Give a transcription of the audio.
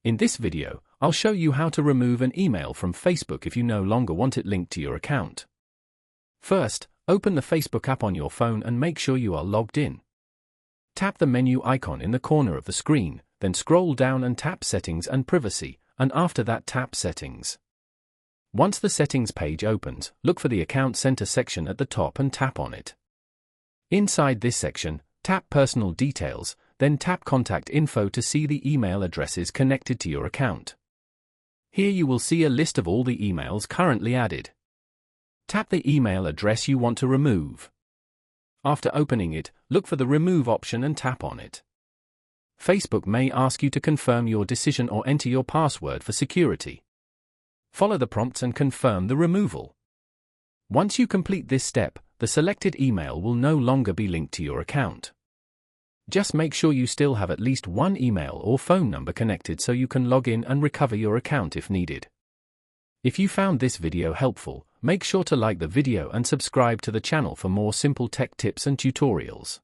In this video, I'll show you how to remove an email from Facebook if you no longer want it linked to your account. First, open the Facebook app on your phone and make sure you are logged in. Tap the menu icon in the corner of the screen, then scroll down and tap Settings and Privacy, and after that tap Settings. Once the Settings page opens, look for the Account Center section at the top and tap on it. Inside this section, tap Personal Details, then tap Contact Info to see the email addresses connected to your account. Here you will see a list of all the emails currently added. Tap the email address you want to remove. After opening it, look for the Remove option and tap on it. Facebook may ask you to confirm your decision or enter your password for security. Follow the prompts and confirm the removal. Once you complete this step, the selected email will no longer be linked to your account. Just make sure you still have at least one email or phone number connected so you can log in and recover your account if needed. If you found this video helpful, make sure to like the video and subscribe to the channel for more simple tech tips and tutorials.